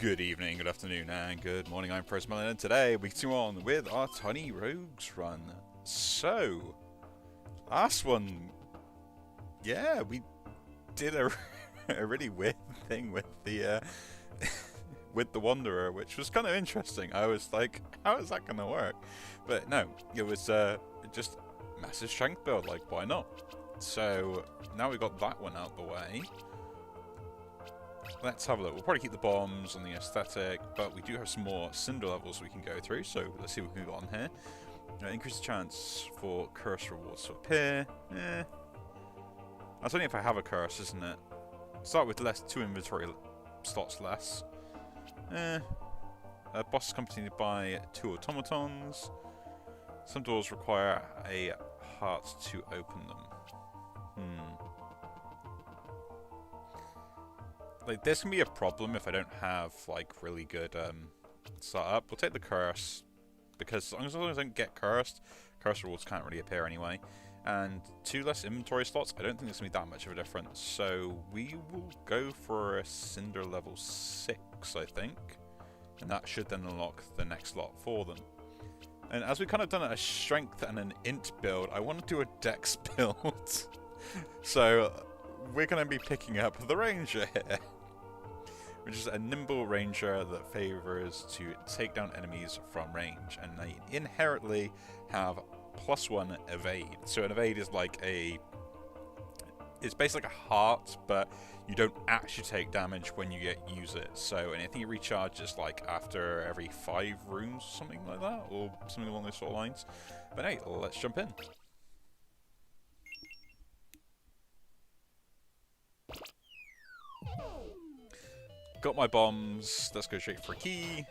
Good evening, good afternoon, and good morning. I'm Frostmelon, and today we continue on with our Tiny Rogues run. So, last one, yeah, we did a, a really weird thing with the with the Wanderer, which was kind of interesting. I was like, how is that going to work? But no, it was just massive strength build. Like, why not? So now we got that one out the way. Let's have a look. We'll probably keep the bombs and the aesthetic, but we do have some more cinder levels we can go through, so let's see what we can go on here. Increase the chance for curse rewards to appear. That's only if I have a curse, isn't it? Start with two inventory slots less. Boss is accompanied by 2 automatons. Some doors require a heart to open them. Like, this can be a problem if I don't have, like, really good setup. We'll take the curse, because as long as I don't get cursed, curse rewards can't really appear anyway. And 2 less inventory slots, I don't think there's going to be that much of a difference. So we will go for a Cinder level 6, I think. And that should then unlock the next lot for them. And as we've kind of done a strength and an int build, I want to do a dex build. So we're going to be picking up the ranger here, which is a nimble ranger that favors to take down enemies from range, and they inherently have +1 evade. So an evade is like it's basically like a heart, but you don't actually take damage when you use it. So, and I think it recharges like after every 5 rooms, something like that, or something along those sort of lines. But hey, let's jump in. Got my bombs, let's go straight for a key.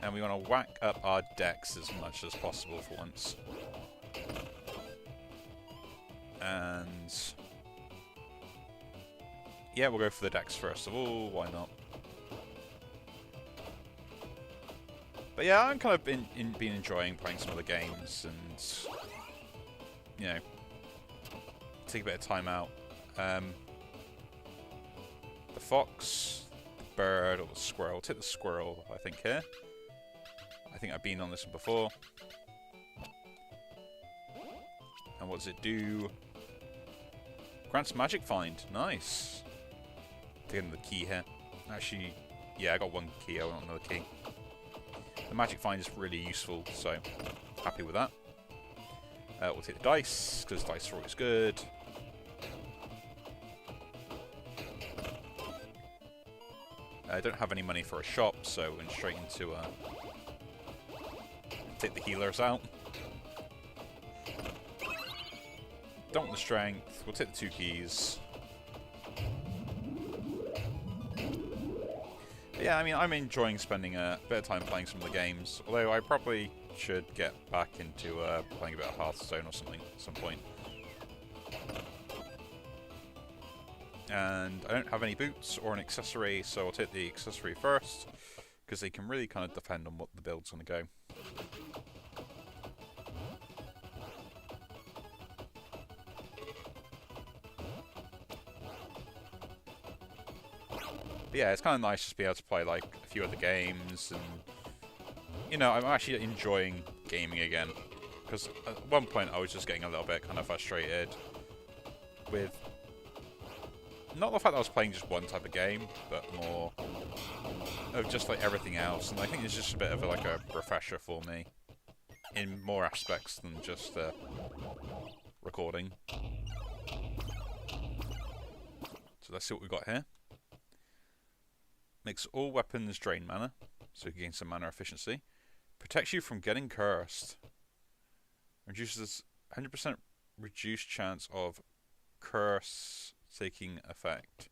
And we want to whack up our decks as much as possible for once. And yeah, we'll go for the decks first of all, why not? But yeah, I'm kind of been enjoying playing some of the games and, you know, take a bit of time out. The fox, the bird, or the squirrel. Take the squirrel, I think, here. I think I've been on this one before. And what does it do? Grants magic find. Nice. Taking the key here. Actually, yeah, I got 1 key. I want another key. The magic find is really useful, so happy with that. We'll take the dice, because dice are always good. I don't have any money for a shop, so we went straight into take the healers out. Don't want the strength. We'll take the 2 keys. But yeah, I mean, I'm enjoying spending a bit of time playing some of the games. Although I probably should get back into playing a bit of Hearthstone or something at some point. And I don't have any boots or an accessory, so I'll take the accessory first, because they can really kind of depend on what the build's going to go. But yeah, it's kind of nice just to be able to play like a few other games, and you know, I'm actually enjoying gaming again, because at one point I was just getting a little bit kind of frustrated with not the fact that I was playing just one type of game, but more of just like everything else. And I think it's just a bit of like a refresher for me in more aspects than just recording. So let's see what we've got here. Makes all weapons drain mana, so you gain some mana efficiency. Protects you from getting cursed. Reduces 100% reduced chance of curse taking effect.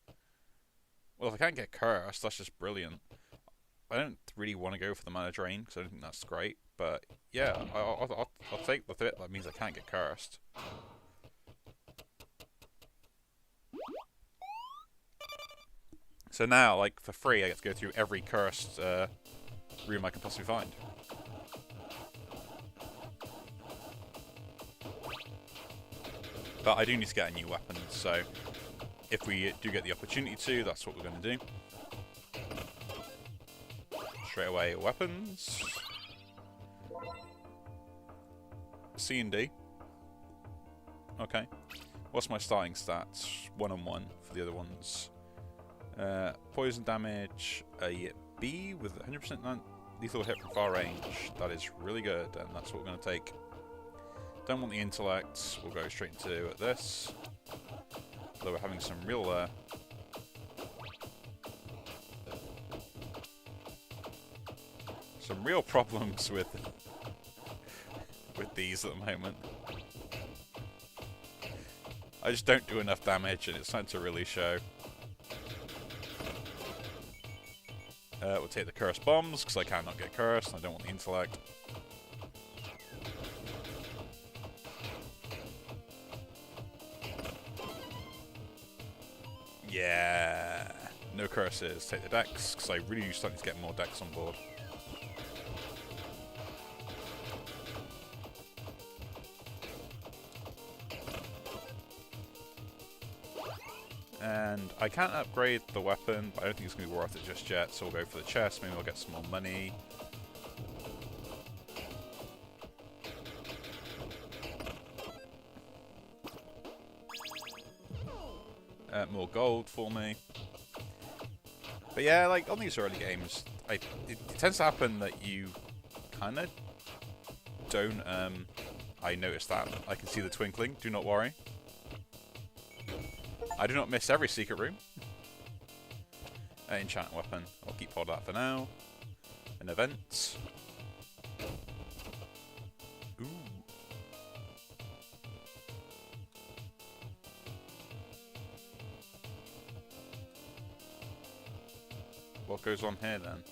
Well, if I can't get cursed, that's just brilliant. I don't really want to go for the mana drain, because I don't think that's great. But yeah, I'll take the bit that means I can't get cursed. So now, like, for free, I get to go through every cursed room I can possibly find. But I do need to get a new weapon, so if we do get the opportunity to, that's what we're going to do. Straight away, weapons. C and D. Okay. What's my starting stats? 1 on 1 for the other ones. Poison damage, a B with 100% lethal hit from far range. That is really good, and that's what we're going to take. Don't want the intellect. We'll go straight into this. Although we're having some real problems with these at the moment. I just don't do enough damage, and it's starting to really show. We'll take the cursed bombs, because I cannot get cursed, and I don't want the intellect. Yeah! No curses. Take the dex, because I really do start to get more dex on board. And I can't upgrade the weapon, but I don't think it's going to be worth it just yet, so we'll go for the chest. Maybe we'll get some more money. More gold for me. But yeah, like, on these early games, it tends to happen that you kind of don't... I noticed that. I can see the twinkling. Do not worry. I do not miss every secret room. Enchant weapon. I'll keep hold of that for now. An event. Ooh. What goes on here then?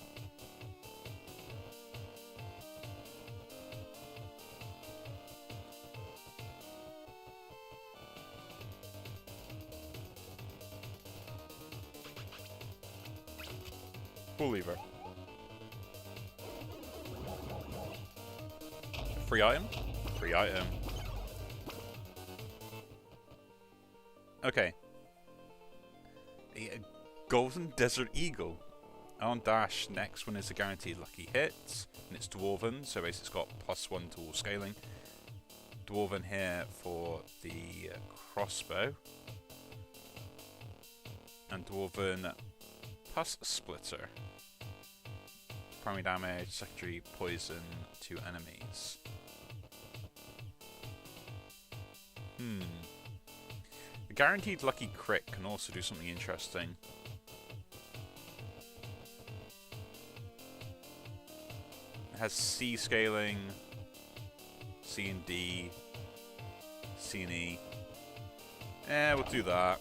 Full lever. Free item? Free item. Okay. A Golden Desert Eagle. On dash, next one is a guaranteed lucky hit. And it's Dwarven, so basically it's got +1 to all scaling. Dwarven here for the crossbow. And Dwarven plus Splitter. Primary damage, secondary poison to enemies. The guaranteed lucky crit can also do something interesting. It has C scaling, C and D, C and E. We'll do that.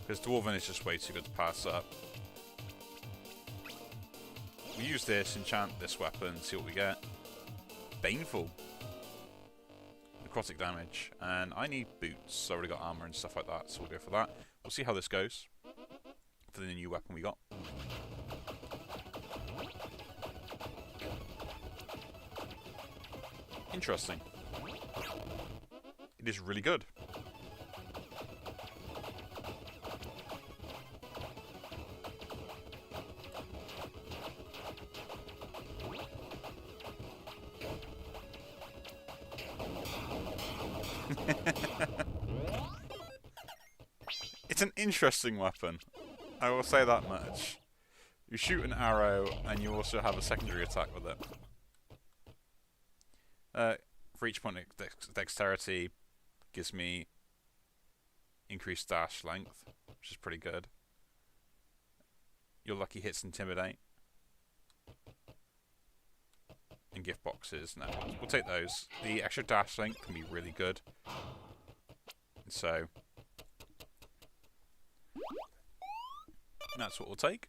Because Dwarven is just way too good to pass up. We use this, enchant this weapon, see what we get. Baneful. Necrotic damage. And I need boots. I already got armor and stuff like that, so we'll go for that. We'll see how this goes for the new weapon we got. Interesting. It is really good. It's an interesting weapon. I will say that much. You shoot an arrow, and you also have a secondary attack with it. For each point of dexterity, gives me increased dash length, which is pretty good. Your lucky hits intimidate. And gift boxes. No, we'll take those. The extra dash length can be really good. So that's what we'll take.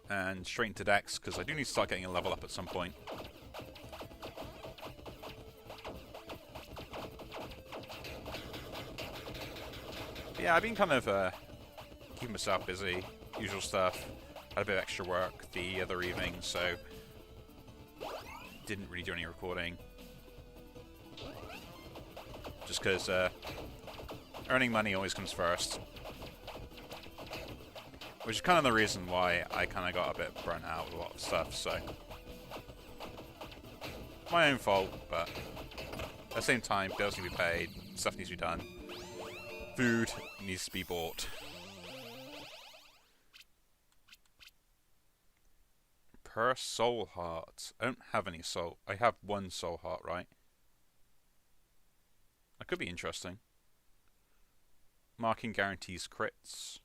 And straight into Dex, because I do need to start getting a level up at some point. But yeah, I've been kind of keeping myself busy, usual stuff. Had a bit of extra work the other evening, so didn't really do any recording. just because earning money always comes first. Which is kind of the reason why I kind of got a bit burnt out with a lot of stuff, so... my own fault, but at the same time, bills need to be paid, stuff needs to be done, food needs to be bought. Per soul heart. I don't have any soul. I have one soul heart, right? That could be interesting. Marking guarantees crits.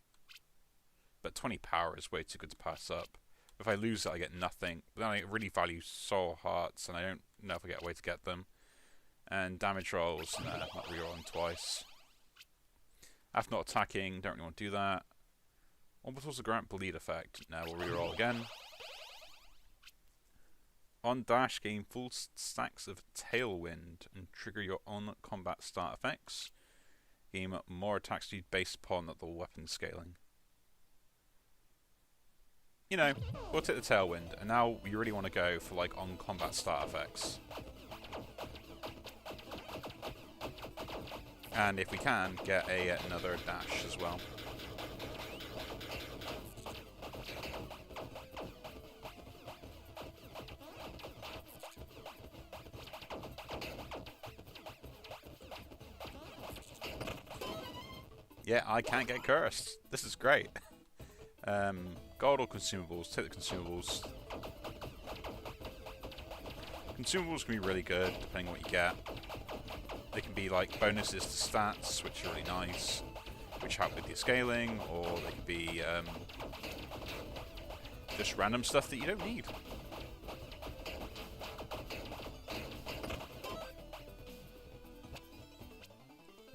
But 20 power is way too good to pass up. If I lose it, I get nothing. But then I really value soul hearts, and I don't know if I get a way to get them. And damage rolls, nah, not rerolling twice. After not attacking, don't really want to do that. Orbitals grant bleed effect. Now we'll reroll again. On dash, gain full stacks of Tailwind and trigger your own combat start effects. Gain more attack speed based upon the weapon scaling. You know, we'll take the Tailwind, and now we really want to go for like on combat start effects. And if we can, get another dash as well. Yeah, I can't get cursed. This is great. Gold or consumables? Take the consumables. Consumables can be really good, depending on what you get. They can be like bonuses to stats, which are really nice, which help with your scaling, or they can be just random stuff that you don't need.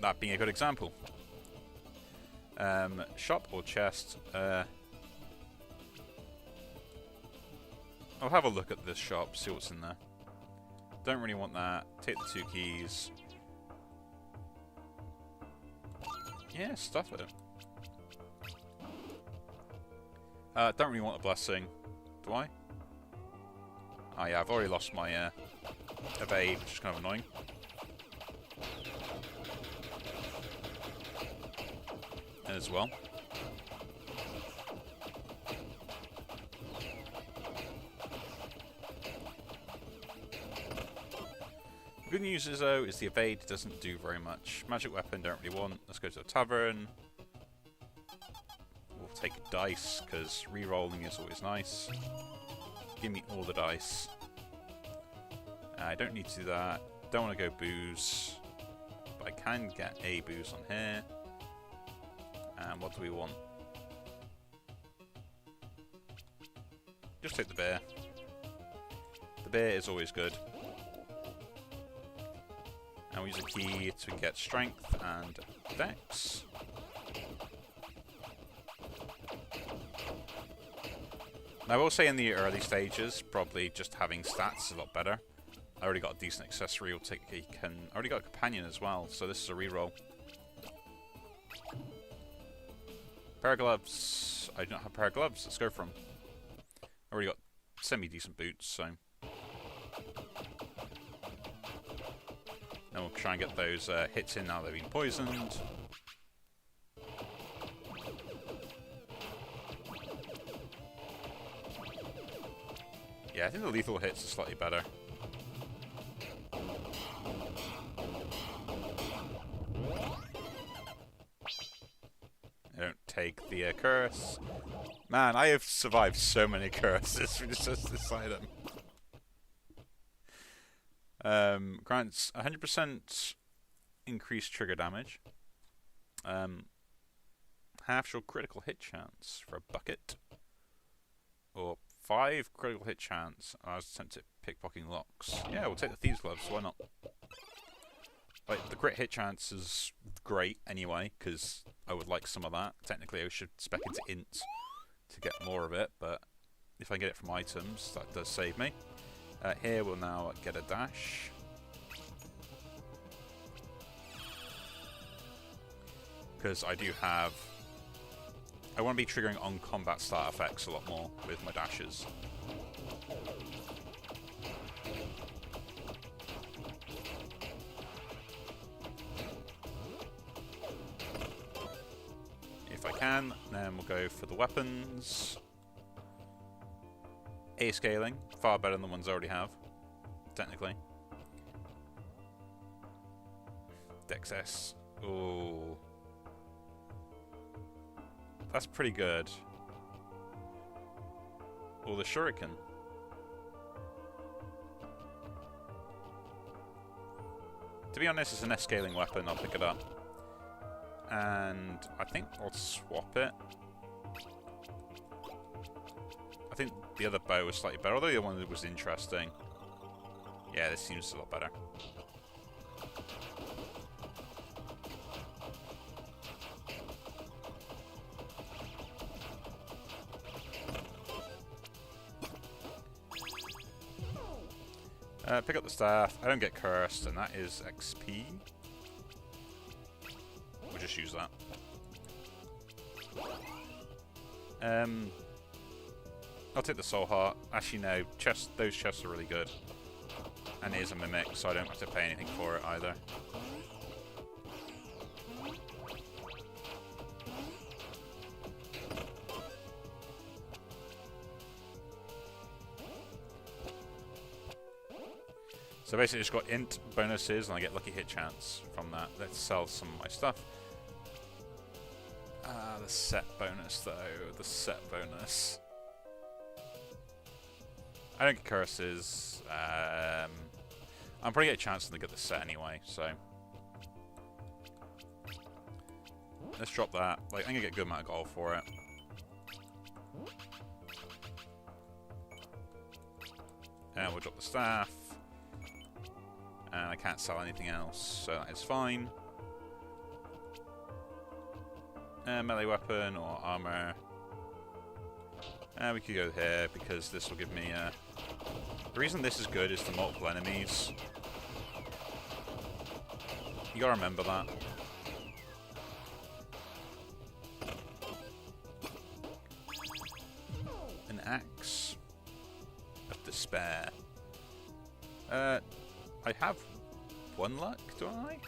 That being a good example. Shop or chest? I'll have a look at this shop, see what's in there. Don't really want that. Take the 2 keys. Yeah, stuff it. Don't really want a blessing. Do I? Oh yeah, I've already lost my evade, which is kind of annoying. As well. The good news is though, is the evade doesn't do very much. Magic weapon don't really want. Let's go to a tavern. We'll take dice, because re-rolling is always nice. Give me all the dice. I don't need to do that. Don't want to go booze. But I can get a booze on here. And what do we want? Just take the beer. The beer is always good. And we use a key to get strength and dex. Now I will say in the early stages, probably just having stats is a lot better. I already got a decent accessory. I already got a companion as well, so this is a reroll. Pair of gloves. I don't have a pair of gloves. Let's go for them. I already got semi-decent boots, so... Then we'll try and get those hits in now they've been poisoned. Yeah, I think the lethal hits are slightly better. Take the curse. Man, I have survived so many curses from just this item. Grants 100% increased trigger damage. Half your critical hit chance for a bucket. Or 5 critical hit chance. I was tempted pickpocketing locks. Yeah, we'll take the thieves gloves, why not? Like, the crit hit chance is great anyway, because I would like some of that. Technically, I should spec into int to get more of it, but if I get it from items, that does save me. Here we'll now get a dash. Because I do have... I want to be triggering on combat start effects a lot more with my dashes. can. Then we'll go for the weapons. A scaling, far better than the ones I already have, technically. Dex S. Ooh. That's pretty good. Or the Shuriken. To be honest, it's an S-scaling weapon, I'll pick it up. And I think I'll swap it. I think the other bow was slightly better, although the other one was interesting. Yeah, this seems a lot better. Pick up the staff. I don't get cursed, and that is XP. We'll just use that. I'll take the soul heart. Actually, no. Those chests are really good. And it is a mimic, so I don't have to pay anything for it either. So basically just got int bonuses and I get lucky hit chance from that. Let's sell some of my stuff. The set bonus though. The set bonus. I don't get curses. I'm probably get a chance to get the set anyway, so. Let's drop that. Like, I'm gonna get a good amount of gold for it. And we'll drop the staff. And I can't sell anything else, so that is fine. Melee weapon or armor. We could go here because this will give me. The reason this is good is the multiple enemies. You gotta remember that. An axe of despair. I have 1 luck, do I?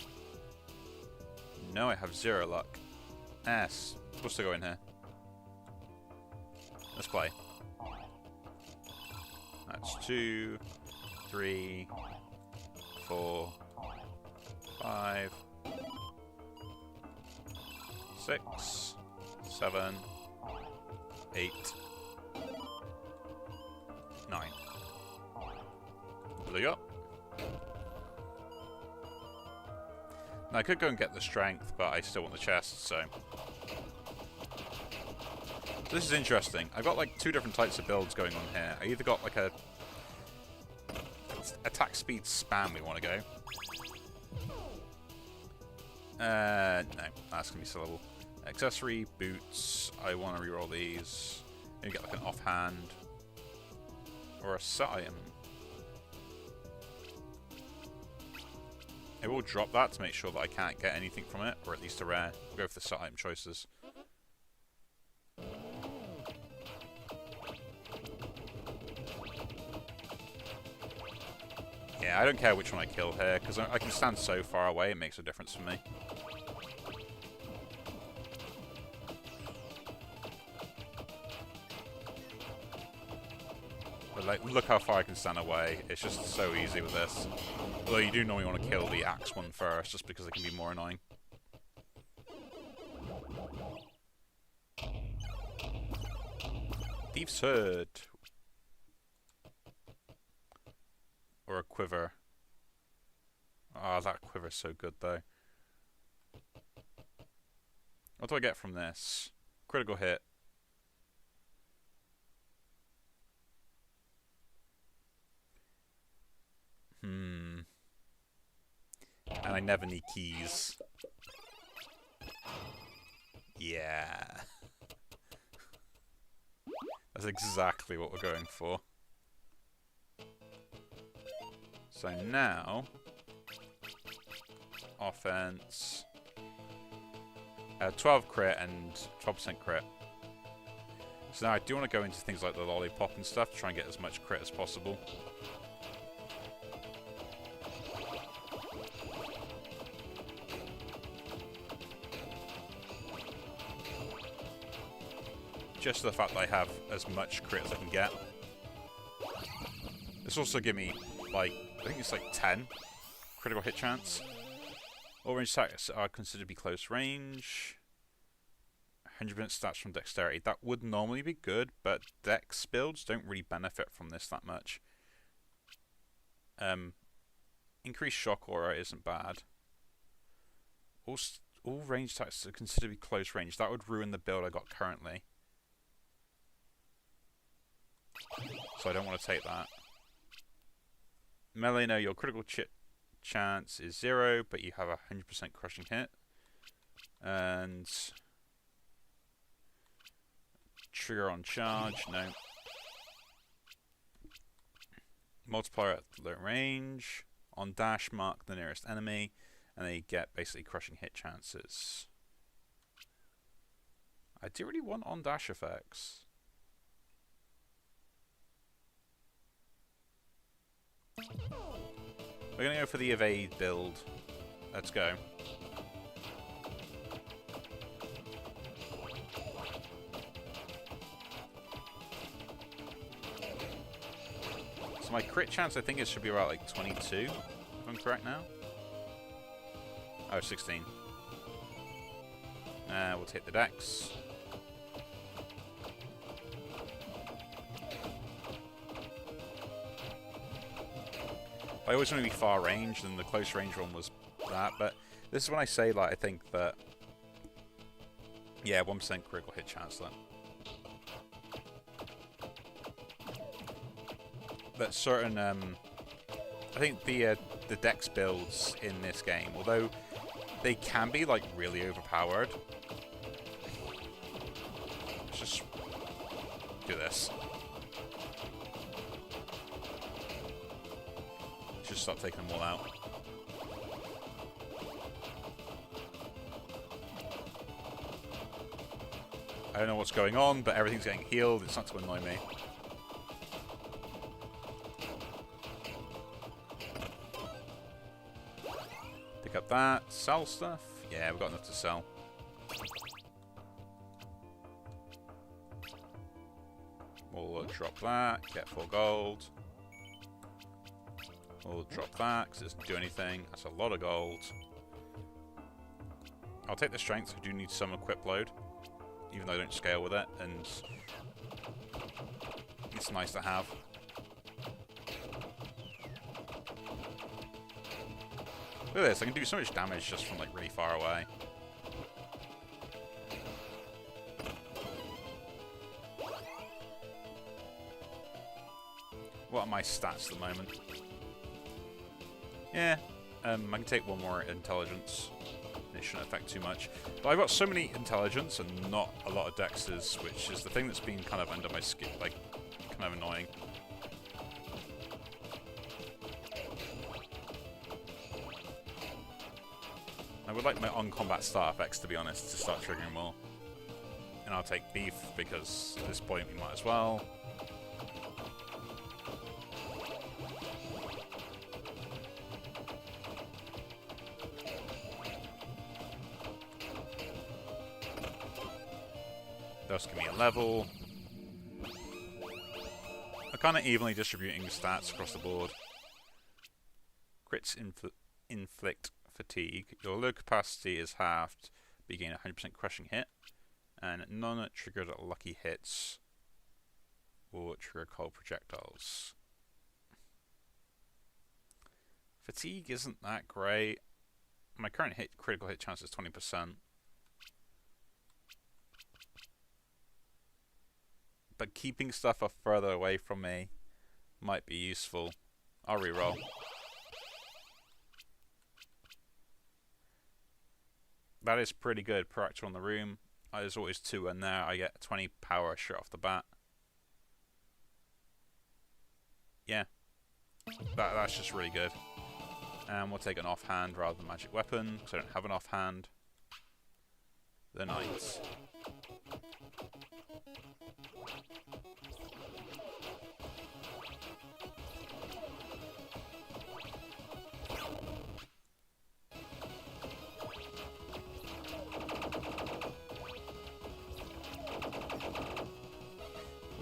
No, I have 0 luck. S. Supposed to go in here. Let's play. That's 2, 3, 4, 5, 6, 7, 8, 9. Blue up. Now, I could go and get the strength, but I still want the chest, so. This is interesting. I've got like 2 different types of builds going on here. I either got like a attack speed spam we want to go. No, that's going to be sellable. Accessory, boots, I want to reroll these. Maybe get like an offhand. Or a set item. I will drop that to make sure that I can't get anything from it, or at least a rare. We'll go for the set item choices. Yeah, I don't care which one I kill here, because I can stand so far away, it makes a difference for me. But like, look how far I can stand away. It's just so easy with this. Although you do normally want to kill the axe one first, just because it can be more annoying. Thieves' Hood. Or a quiver. Ah, that quiver's so good though. What do I get from this? Critical hit. And I never need keys. Yeah. That's exactly what we're going for. So now, offense, 12 crit and 12% crit. So now I do want to go into things like the lollipop and stuff to try and get as much crit as possible. just the fact that I have as much crit as I can get. This also give me, like, I think it's like 10 critical hit chance. All range attacks are considered to be close range. 100% stats from dexterity. That would normally be good, but dex builds don't really benefit from this that much. Increased shock aura isn't bad. All range attacks are considered to be close range. That would ruin the build I got currently. So I don't want to take that. Melee, no, your critical chance is 0, but you have a 100% crushing hit. And trigger on charge, no. Multiplier at low range. On dash, mark the nearest enemy, and they get basically crushing hit chances. I do really want on dash effects. We're gonna go for the evade build. Let's go. So my crit chance, I think it should be about like 22, if I'm correct now. Oh, 16. We'll take the dex. I always want to be far range, and the close range one was that, but this is when I say, like, I think that, yeah, 1% critical hit chance then. That certain, I think the dex builds in this game, although they can be, like, really overpowered. Let's just do this. Just start taking them all out. I don't know what's going on, but everything's getting healed. It's not to annoy me. Pick up that. Sell stuff. Yeah, we've got enough to sell. We'll drop that. Get 4 gold. We'll drop that, because it doesn't do anything. That's a lot of gold. I'll take the strength. I do need some equip load, even though I don't scale with it, and it's nice to have. Look at this, I can do so much damage just from, like, really far away. What are my stats at the moment? Yeah, I can take 1 more intelligence. It shouldn't affect too much. But I've got so many intelligence and not a lot of dexes, which is the thing that's been kind of under my skin, like, kind of annoying. I would like my on-combat stat effects, to be honest, to start triggering more. And I'll take beef, because at this point we might as well. Thus give me a level. I'm kind of evenly distributing stats across the board. Crits inflict fatigue. Your low capacity is halved, but you gain 100% crushing hit. And non-triggered lucky hits will trigger cold projectiles. Fatigue isn't that great. My current critical hit chance is 20%. But keeping stuff up further away from me might be useful. I'll reroll. That is pretty good per actor on the room. There's always 2 in there. I get 20 power straight off the bat. Yeah. That's just really good. And we'll take an offhand rather than magic weapon, because I don't have an offhand. The knights.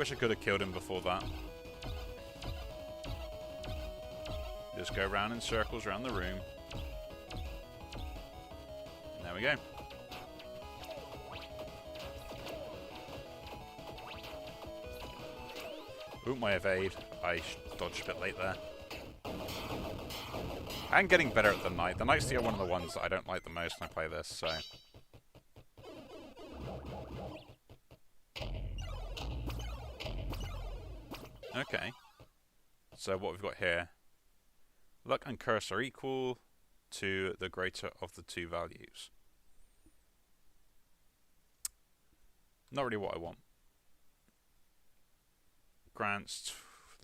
Wish I could have killed him before that. Just go around in circles around the room. And there we go. Ooh, my evade. I dodged a bit late there. I'm getting better at the knight. The knight's one of the ones that I don't like the most when I play this, so... Okay. So what we've got here... Luck and curse are equal to the greater of the two values. Not really what I want. Grants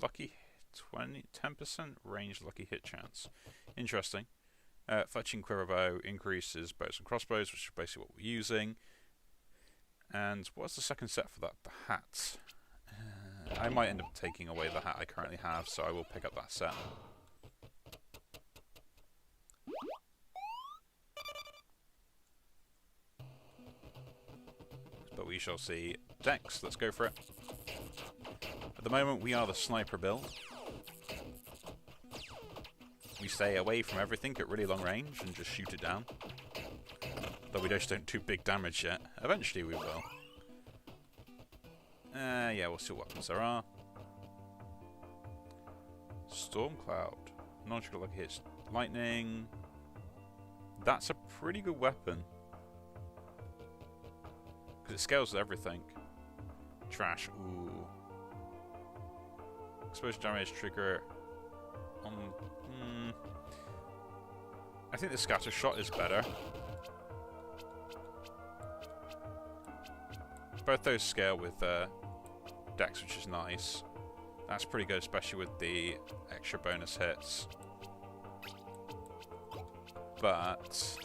lucky 10% range lucky hit chance. Interesting. Fletching quiver bow increases bows and crossbows, which is basically what we're using. And what's the second set for that? The hat. I might end up taking away the hat I currently have, so I will pick up that set. But we shall see. Dex, let's go for it. At the moment, we are the sniper build. We stay away from everything at really long range and just shoot it down. Though we just don't do big damage yet. Eventually we will. Yeah, we'll see what weapons there are. Stormcloud. Non-trivial lucky hits. Lightning. That's a pretty good weapon. Because it scales with everything. Trash. Ooh. Exposure damage trigger on... I think the scatter shot is better. Both those scale with Dex, which is nice. That's pretty good, especially with the extra bonus hits. But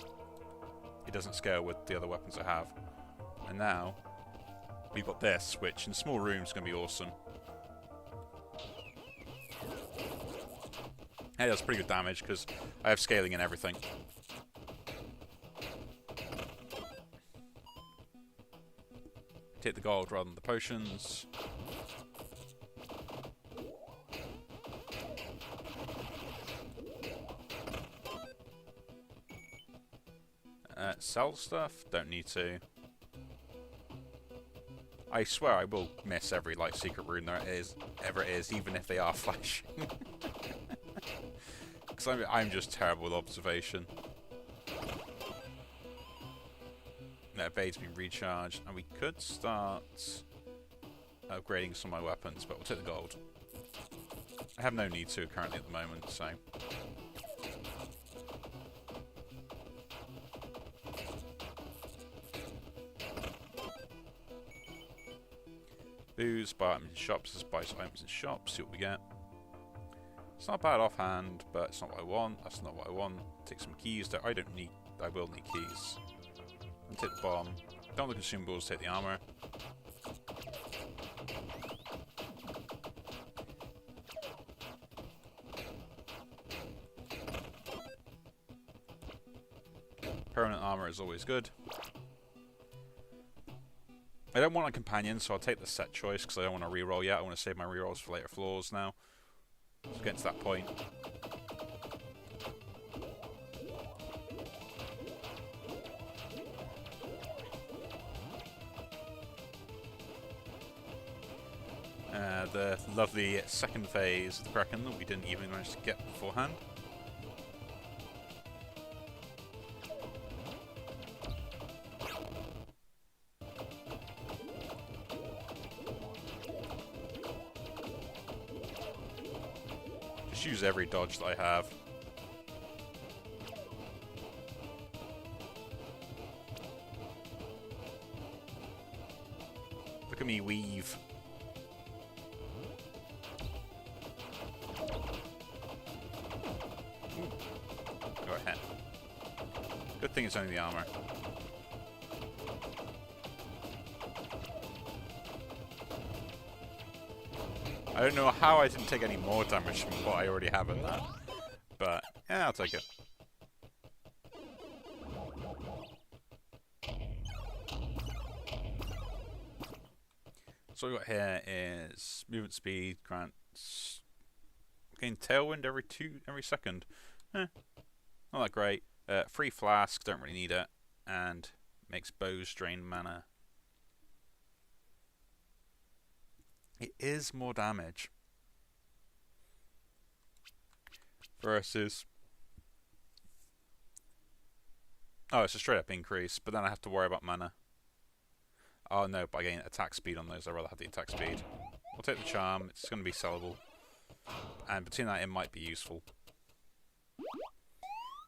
it doesn't scale with the other weapons I have. And now we've got this, which in small rooms is going to be awesome. Hey, that's pretty good damage because I have scaling and everything. Take the gold rather than the potions. Sell stuff? Don't need to. I swear I will miss every like secret rune there is, ever is, even if they are flashing. Because I'm just terrible with observation. That evade's been recharged, and we could start upgrading some of my weapons, but we'll take the gold. I have no need to currently at the moment, so... Booze, buy items in shops, let's buy some items in shops, see what we get. It's not bad offhand, but it's not what I want. That's not what I want. Take some keys that I don't need. I will need keys. And take the bomb. Don't the consumables, take the armor. Permanent armor is always good. I don't want a companion, so I'll take the set choice because I don't want to reroll yet. I want to save my rerolls for later floors now. Let's get to that point. The lovely second phase of the Kraken that we didn't even manage to get beforehand. Just use every dodge that I have. Look at me weave. Go ahead. Good thing it's only the armor. I don't know how I didn't take any more damage from what I already have in that. But, yeah, I'll take it. So what we got here is movement speed grants gain tailwind every second. Not that great. Free flask, don't really need it, and makes bows drain mana. It is more damage versus. Oh, it's a straight up increase, but then I have to worry about mana. Oh no, but I gain attack speed on those. I'd rather have the attack speed. I'll take the charm, it's going to be sellable. And between that, it might be useful.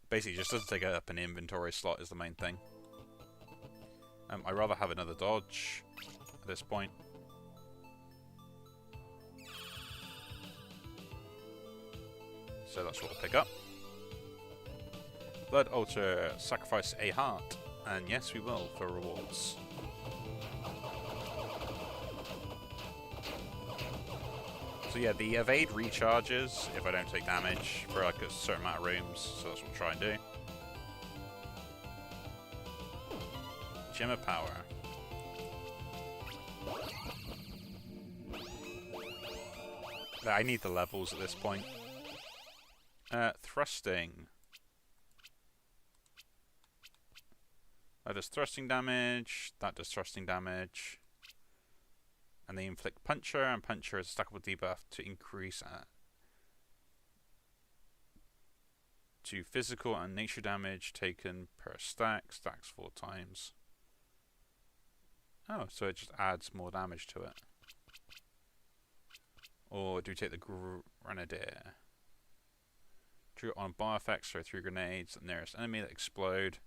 Basically, it just doesn't take up an inventory slot is the main thing. I'd rather have another dodge at this point. So that's what we'll pick up. Blood Altar, sacrifice a heart. And yes, we will for rewards. So yeah, the evade recharges if I don't take damage for like a certain amount of rooms, so that's what we'll try and do. Gem of Power. I need the levels at this point. Thrusting. That does thrusting damage, that does thrusting damage. And they inflict Puncher, and Puncher is a stackable debuff to increase to physical and nature damage taken per stack. Stacks 4 times. Oh, so it just adds more damage to it. Or do we take the Grenadier? Drew on bar effects, throw 3 grenades, and nearest enemy that explode.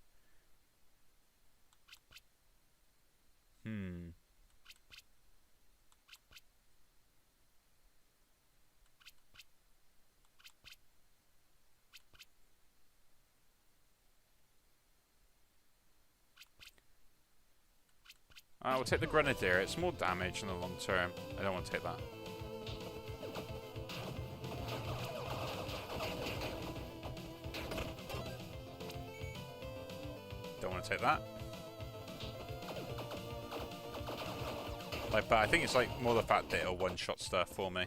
We'll take the Grenadier. It's more damage in the long term. I don't want to take that. Don't want to take that. Like, but I think it's like more the fact that it'll one-shot stuff for me.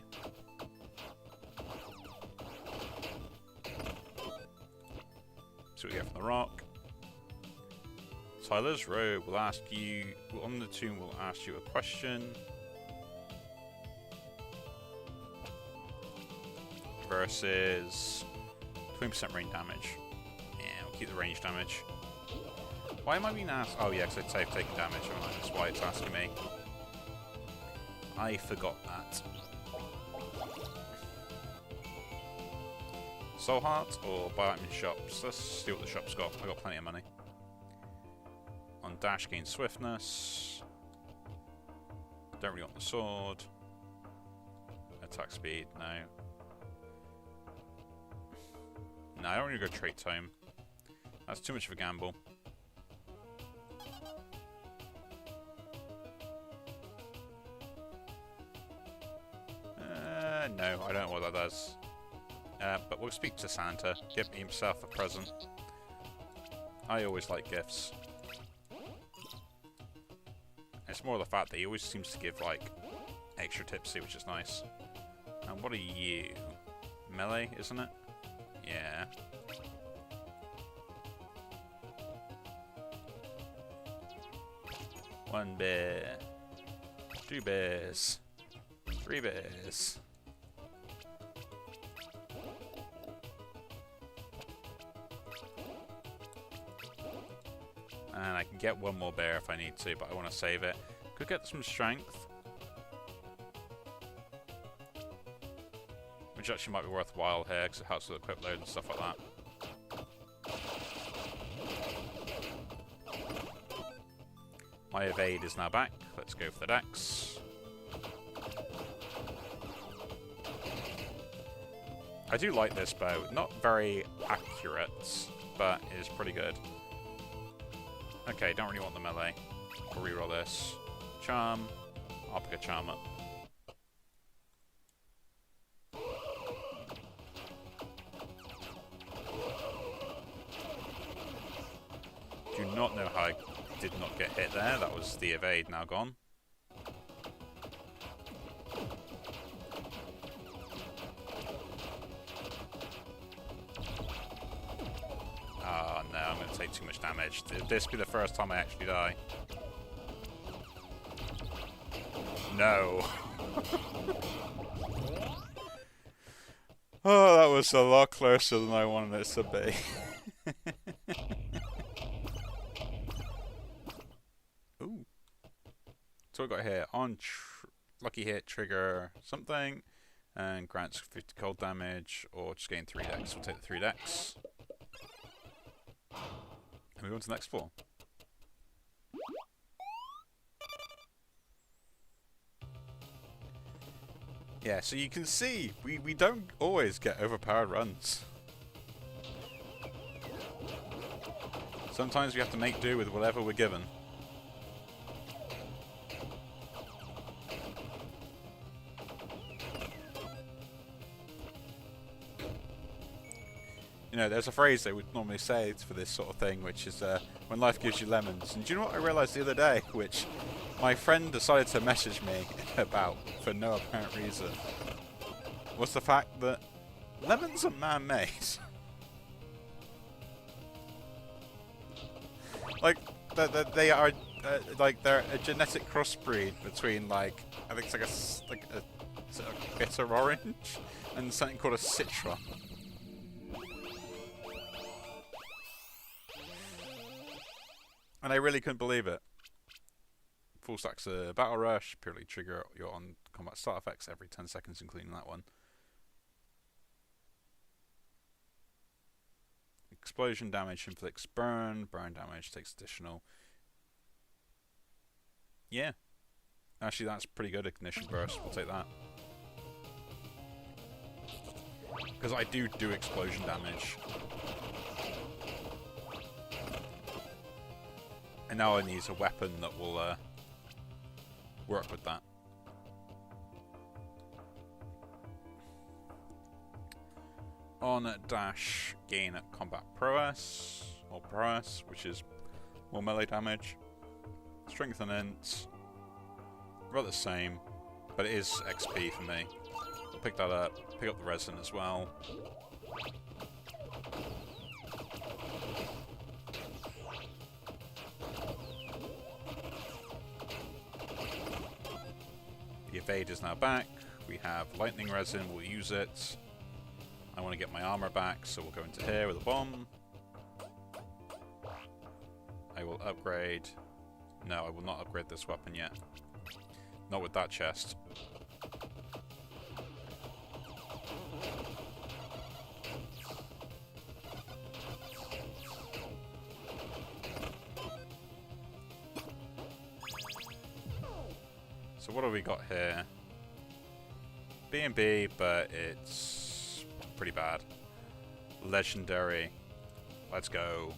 So we get from the rock. Tyler's Robe will ask you, on the tomb will ask you a question. Versus 20% range damage. Yeah, we'll keep the range damage. Why am I being asked? Oh yeah, because I've taken damage, haven't I? That's why it's asking me. I forgot that. Soul Heart or buy item in shops? Let's see what the shop's got. I've got plenty of money. On dash, gain swiftness. Don't really want the sword. Attack speed, no. No, I don't want to go trait tome. That's too much of a gamble. No, I don't know what that does. But we'll speak to Santa. Give himself a present. I always like gifts. It's more the fact that he always seems to give, like, extra tipsy, which is nice. And what are you? Melee, isn't it? Yeah. One bear. 2 bears. 3 bears. And I can get 1 more bear if I need to, but I want to save it. Could get some strength. Which actually might be worthwhile here, because it helps with equip load and stuff like that. My evade is now back. Let's go for the dex. I do like this bow. Not very accurate, but it is pretty good. Okay, don't really want the melee. I'll reroll this. Charm. I'll pick a charm up. Do not know how I did not get hit there. That was the evade now gone. take too much damage. Did this be the first time I actually die? No. Oh, that was a lot closer than I wanted it to be. Ooh. So we got here on lucky hit, trigger something, and grants 50 cold damage, or just gain 3 dex. We'll take the 3 dex. And move on to the next floor. Yeah, so you can see, we don't always get overpowered runs. Sometimes we have to make do with whatever we're given. You know, there's a phrase they would normally say for this sort of thing, which is, when life gives you lemons. And do you know what I realised the other day, which my friend decided to message me about for no apparent reason, was the fact that lemons are man-made. Like, they are, like, they're a genetic crossbreed between, like, I think it's like a bitter orange and something called a citron. And I really couldn't believe it. Full stacks of Battle Rush, purely trigger your on combat start effects every 10 seconds, including that one. Explosion damage inflicts burn. Burn damage takes additional. Yeah. Actually, that's pretty good, Ignition Burst. We'll take that. Because I do explosion damage. And now I need a weapon that will work with that. On dash, gain combat prowess, or prowess, which is more melee damage. Strength and int, about the same, but it is XP for me. I'll pick that up, pick up the resin as well. The evade is now back. We have lightning resin, we'll use it. I want to get my armor back, so we'll go into here with a bomb. I will upgrade. No, I will not upgrade this weapon yet. Not with that chest. So what have we got here? B&B, but it's pretty bad. Legendary. Let's go.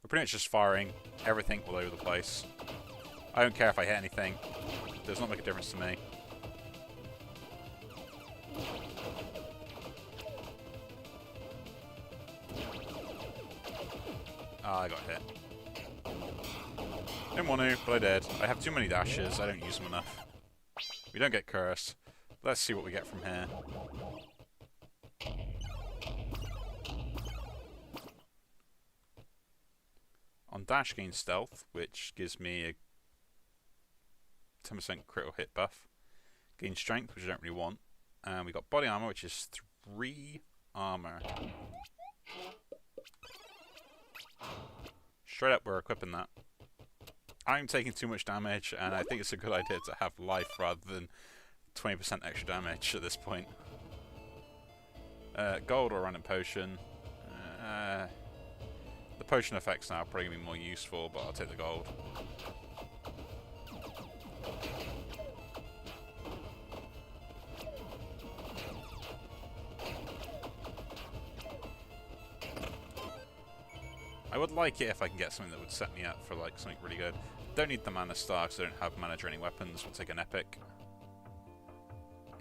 We're pretty much just firing everything all over the place. I don't care if I hit anything. It does not make a difference to me. Ah, I got hit. Didn't want to, but I did. I have too many dashes, I don't use them enough. We don't get cursed. Let's see what we get from here. On dash, gain stealth, which gives me a 10% critical hit buff. Gain strength, which I don't really want. And we got body armor, which is 3 armor. Straight up, we're equipping that. I'm taking too much damage, and I think it's a good idea to have life rather than 20% extra damage at this point. Gold or random potion. The potion effects now are probably going to be more useful, but I'll take the gold. I would like it if I can get something that would set me up for like something really good. Don't need the mana star because I don't have mana draining weapons. We'll take an epic.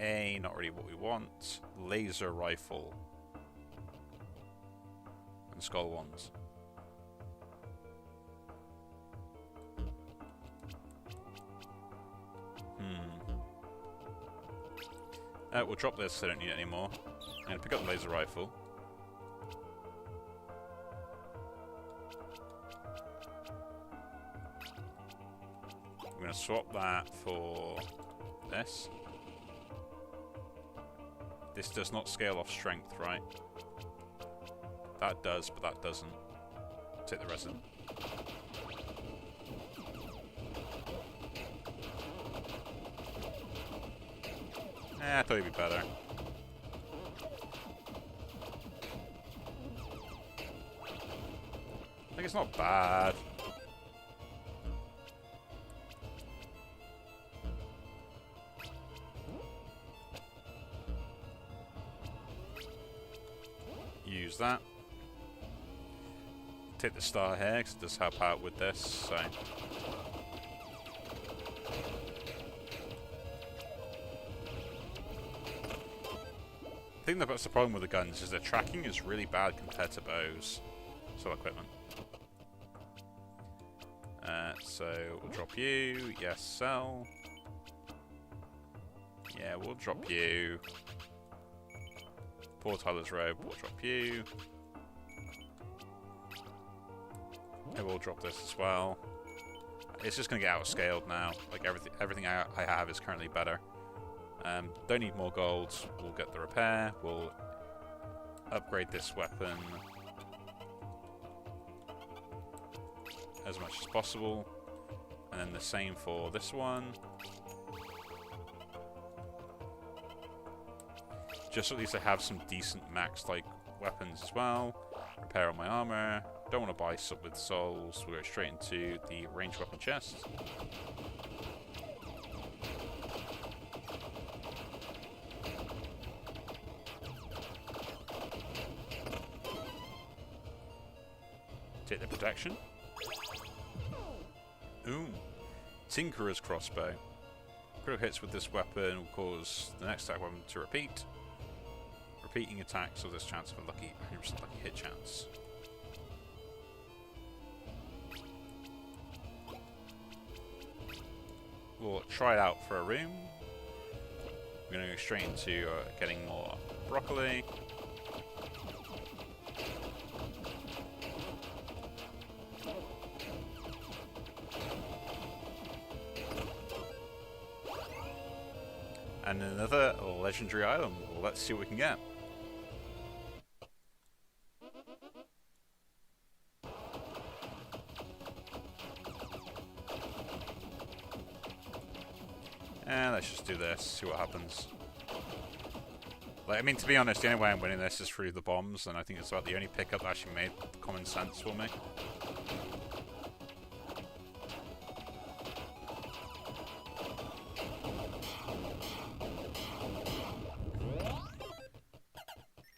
Not really what we want. Laser rifle. And skull wands. We'll drop this so I don't need it anymore. I'm going to pick up the laser rifle. I'm going to swap that for this. This does not scale off strength, right? That does, but that doesn't. Take the resin. I thought it'd be better. I think it's not bad. Use that. Take the star here, because it does help out with this, so... I think that's the problem with the guns, is their tracking is really bad compared to bows. So equipment. So we'll drop you. Yes, sell. Yeah, we'll drop you. Poor Tyler's robe, we'll drop you. And we'll drop this as well. It's just going to get outscaled now. Like everything I have is currently better. Don't need more gold. We'll get the repair. We'll upgrade this weapon as much as possible. And then the same for this one. Just so at least I have some decent max like weapons as well. Repair on my armor. Don't want to buy sub with souls. We'll go straight into the ranged weapon chest. Take the protection. Ooh. Tinkerer's crossbow. Critical hits with this weapon will cause the next attack weapon to repeat. Repeating attacks with this chance of a lucky 100% lucky hit chance. We'll try it out for a room. We're going to go straight into getting more broccoli. And another legendary item. Let's see what we can get. And let's just do this, see what happens. Like, I mean, to be honest, the only way I'm winning this is through the bombs, and I think it's about the only pickup that actually made common sense for me.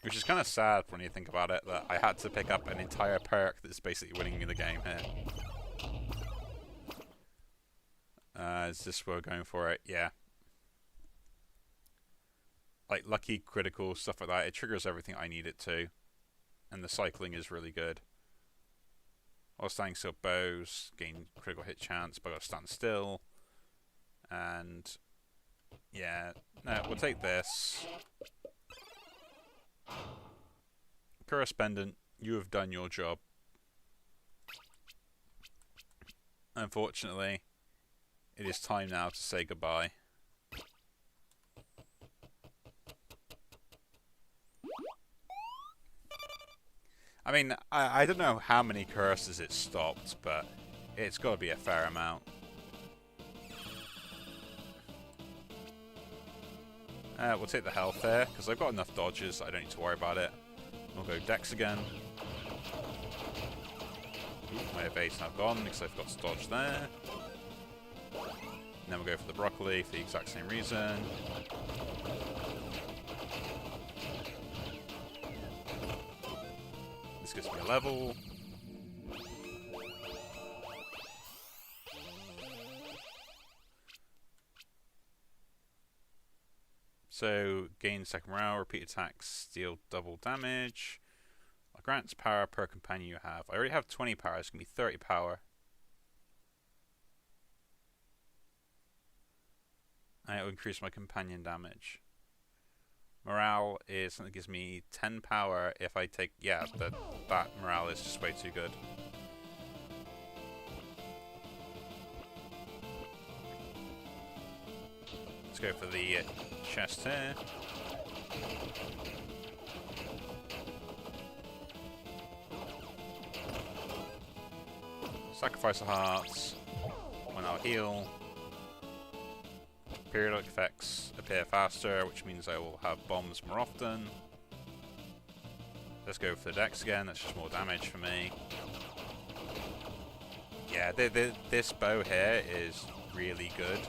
Which is kind of sad when you think about it, that I had to pick up an entire perk that's basically winning me the game here. Is this where we're going for it? Yeah. Like lucky, critical, stuff like that. It triggers everything I need it to. And the cycling is really good. While standing still, bows gain critical hit chance, but I gotta stand still. And yeah, no, we'll take this. Cuirass Pendant, you have done your job. Unfortunately, it is time now to say goodbye. I mean, I don't know how many curses it stopped, but it's got to be a fair amount. We'll take the health there, because I've got enough dodges, I don't need to worry about it. We'll go Dex again. Ooh, my evade's now gone, because I forgot to dodge there. And then we'll go for the broccoli for the exact same reason. This gives me a level. So, gain second round, repeat attacks, deal double damage. Grants power per companion you have. I already have 20 power, it's going to be 30 power. And it will increase my companion damage. Morale is something that gives me 10 power if I take... Yeah, that morale is just way too good. Let's go for the chest here. Sacrifice the hearts. When I'll heal. Periodic effects appear faster, which means I will have bombs more often. Let's go for the dex again, that's just more damage for me. Yeah, this bow here is really good,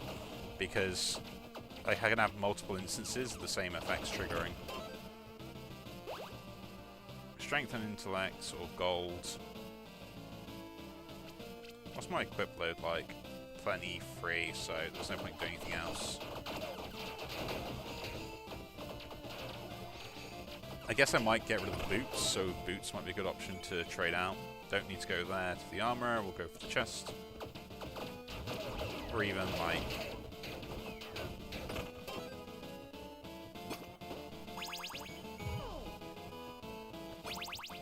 because like, I can have multiple instances of the same effects triggering. Strength and intellect, or gold. What's my equip load like? Plenty free, so there's no point doing anything else. I guess I might get rid of the boots, so boots might be a good option to trade out. Don't need to go there to the armor, we'll go for the chest. Or even like...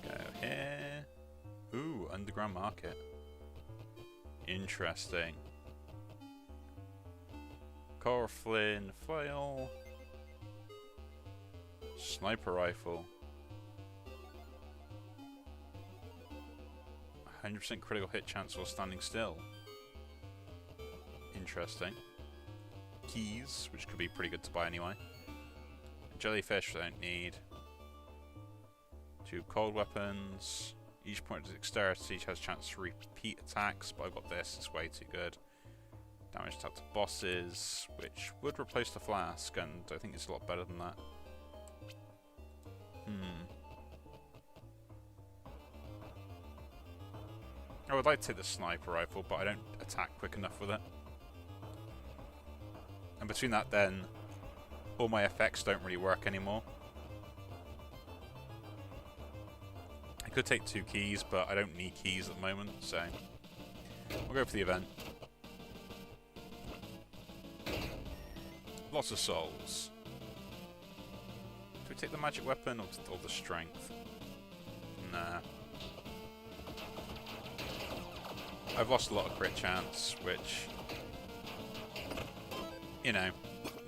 go here. Ooh, underground market. Interesting. Corflin flail. Sniper rifle. 100% critical hit chance while standing still. Interesting. Keys, which could be pretty good to buy anyway. Jellyfish, I don't need. 2 cold weapons. Each point of dexterity has a chance to repeat attacks, but I've got this, it's way too good. Damage attack to bosses, which would replace the flask, and I think it's a lot better than that. I would like to take the sniper rifle, but I don't attack quick enough with it. And between that then, all my effects don't really work anymore. I could take 2 keys, but I don't need keys at the moment, so we'll go for the event. Lots of souls. Do we take the magic weapon or the strength? Nah. I've lost a lot of crit chance, which, you know,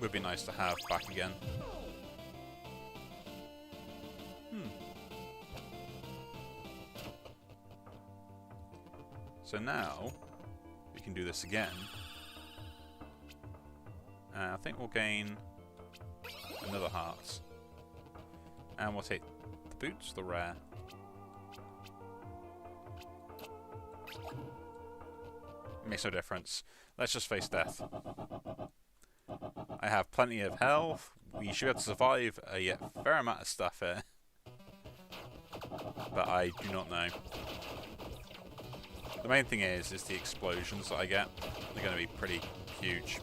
would be nice to have back again. So now, we can do this again. I think we'll gain another heart. And we'll take the boots, the rare. Makes no difference. Let's just face death. I have plenty of health. We should be able to survive a fair amount of stuff here. But I do not know. The main thing is the explosions that I get. They're going to be pretty huge.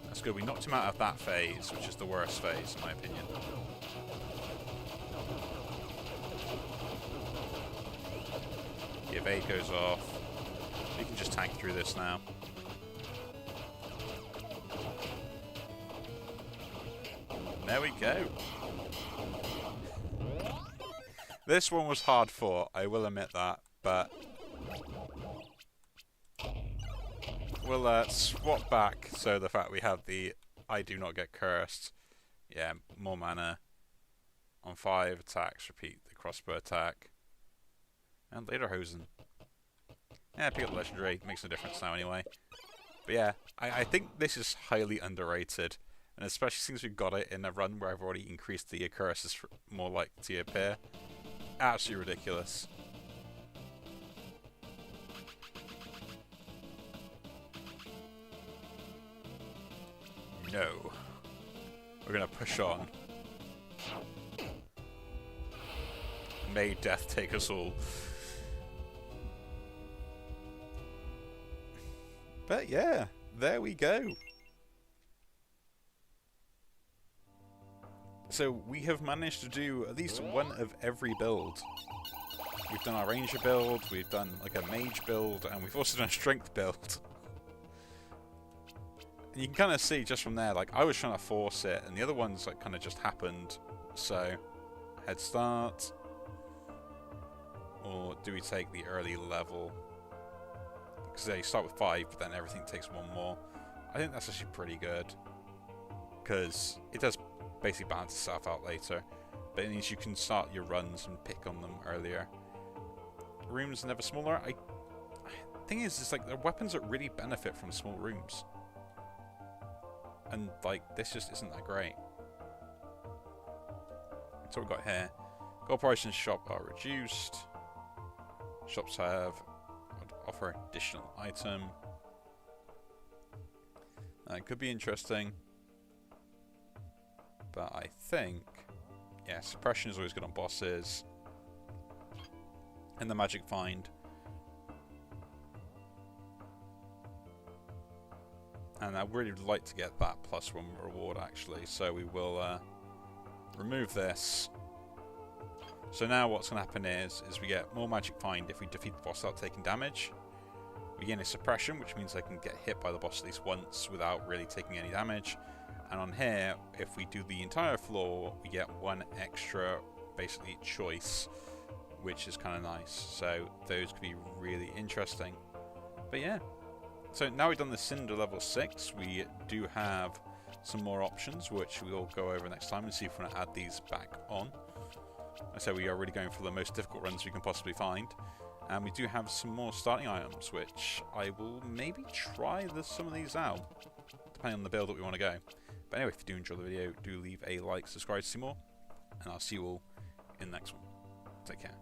That's good. We knocked him out of that phase, which is the worst phase in my opinion. The evade goes off. We can just tank through this now. And there we go. This one was hard fought, I will admit that, but we'll swap back so the fact we have the I do not get cursed. Yeah, more mana. On 5 attacks, repeat the crossbow attack. And Lederhosen. Yeah, pick up the legendary, makes no difference now anyway. But yeah, I think this is highly underrated. And especially since we've got it in a run where I've already increased the curses more likely to appear. Absolutely ridiculous. No. We're gonna push on. May death take us all. But yeah, there we go. So we have managed to do at least one of every build. We've done our ranger build, we've done like a mage build, and we've also done a strength build. And you can kind of see just from there, like, I was trying to force it, and the other ones, like, kind of just happened. So, head start. Or do we take the early level? Because you start with 5, but then everything takes 1 more. I think that's actually pretty good. Because it does basically balance itself out later. But it means you can start your runs and pick on them earlier. Rooms never smaller. Thing is, it's like, there are weapons that really benefit from small rooms. And, like, this just isn't that great. So what we've got here. Gold prices in shop are reduced. Shops offer additional item. It could be interesting. But I think, yeah, suppression is always good on bosses. And the magic find. And I really would like to get that +1 reward, actually. So we will remove this. So now what's going to happen is we get more magic find if we defeat the boss without taking damage. We gain a suppression, which means I can get hit by the boss at least once without really taking any damage. And on here, if we do the entire floor, we get 1 extra, basically, choice, which is kind of nice. So those could be really interesting. But yeah. So now we've done the Cinder level 6, we do have some more options, which we'll go over next time and see if we want to add these back on. I say we are really going for the most difficult runs we can possibly find. And we do have some more starting items, which I will maybe try some of these out, depending on the build that we want to go. But anyway, if you do enjoy the video, do leave a like, subscribe to see more, and I'll see you all in the next one. Take care.